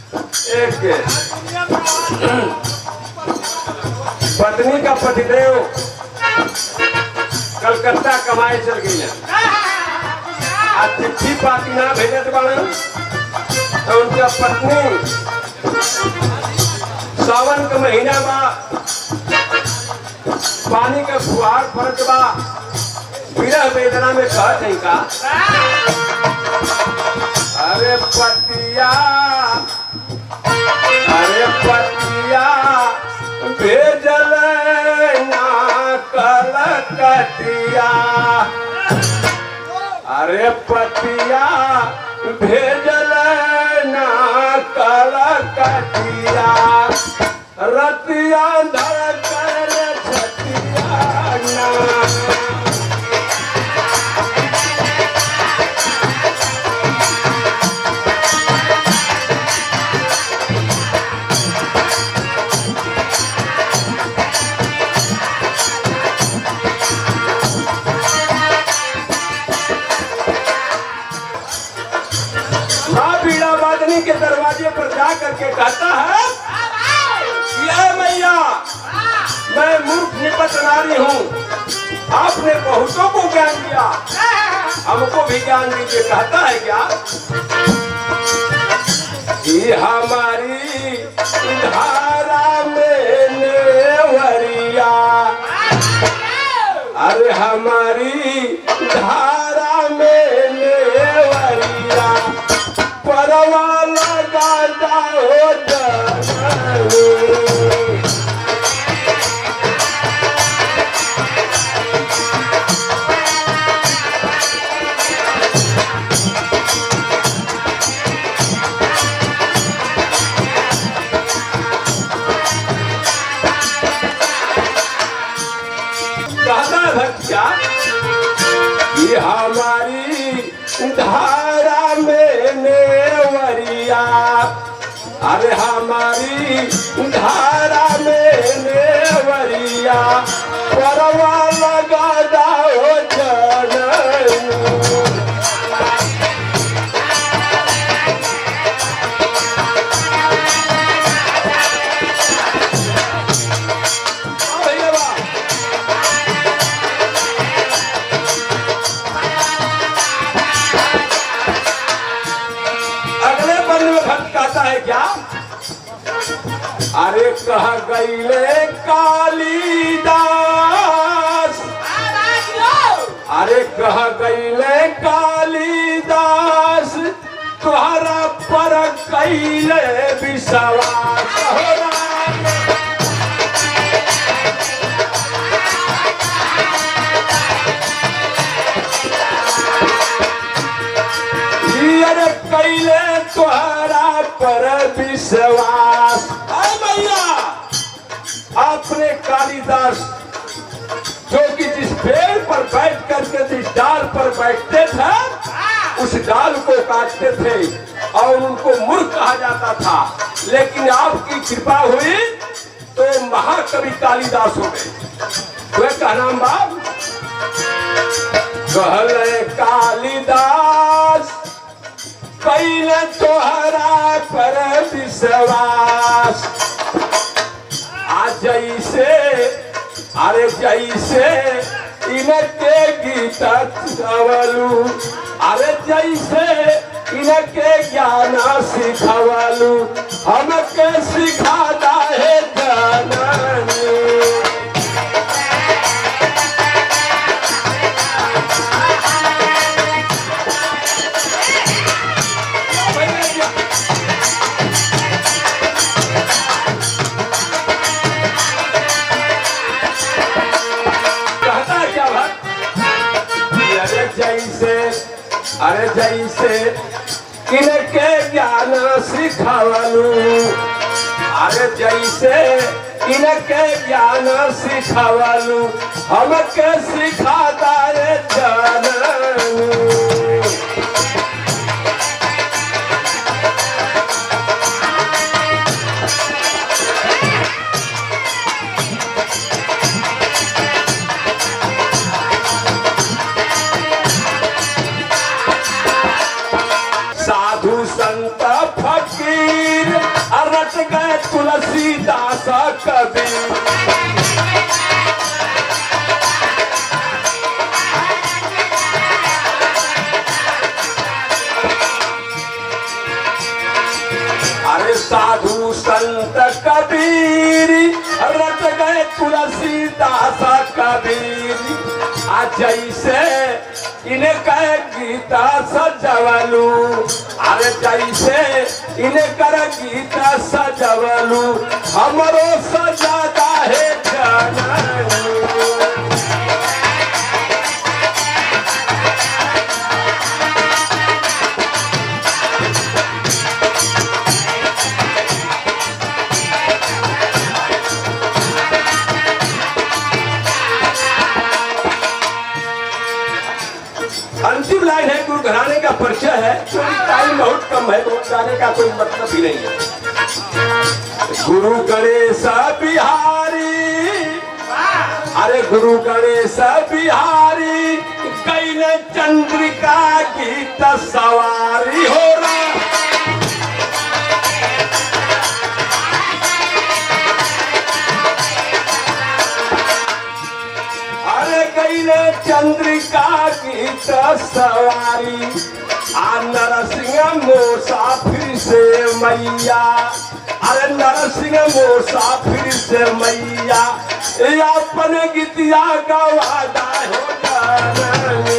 एक पत्नी का पतिदेव कलकत्ता कमाए चल गई है। आज चिट्ठी पाती ना भेजत बाड़न तो उनका पत्नी सावन का महीना बा, पानी का फुहार पड़त बा, विरह वेदना में कहत है का अरे पतिया भेजल ना कलकतिया, अरे पतिया भेजल ना कलकतिया, रतिया धड़कन छतिया ना। के दरवाजे पर जा करके कहता है ये मैया, मैं मूर्ख निपट नारी हूँ, आपने बहुतों को ज्ञान दिया, हमको भी ज्ञान दीजिए। कहता है क्या कि हमारी धारा में नेवरिया, अरे हमारी धारा में नेवरिया, परवा लगाता हो जननी। कहता है भक्तिया कि हमारी धारा में नेवरिया, अरे हमारी धारा में नेवरिया, परवा लगाता हो जननी। है क्या अरे कह गईले कालिदास, अरे कह गईले कालिदास, तुहरा पर कैले विश्वास हो कैले तुहरा पर विश्वास। मैया आपने कालिदास जो कि जिस पेड़ पर बैठ करके जिस डाल पर बैठते थे उस डाल को काटते थे और उनको मूर्ख कहा जाता था, लेकिन आपकी कृपा हुई तो महाकवि कालिदास हो गए। वे का नाम बाप कहले कालिदास, कैले तोहरा पर विश्वास। आज जैसे अरे जैसे इनके गीत गवलू, अरे जैसे इनके ज्ञान सिखवलू, हमके सिखाता है जननी। अरे जैसे इनके ज्ञान सिखवलू, अरे जैसे इनके ज्ञान सिखवलू, हमके सिखाता है जननी। संत फकीर रट गए तुलसीदास कबीर। अरे साधु संत कबीर रट गए तुलसीदास कबीर। आज जैसे इन्हें कहे गीता सजवलू, अरे जैसे इन्हें कर गीता सजवलू हमरो सजादा है जननी। अंतिम लाइन है, गुरु घराने का परिचय है। टाइम बहुत कम है, बहुत जाने का कोई मतलब ही नहीं है। गुरु गणेश बिहारी, अरे गुरु गणेश बिहारी कैल चंद्रिका गीत सवारी हो रहा। चंद्रिका गीत सवारी आ नरसिंह मुसाफिर से मैया, अरे नरसिंह मुसाफिर से मैया अपन गीतिया गवादा हो।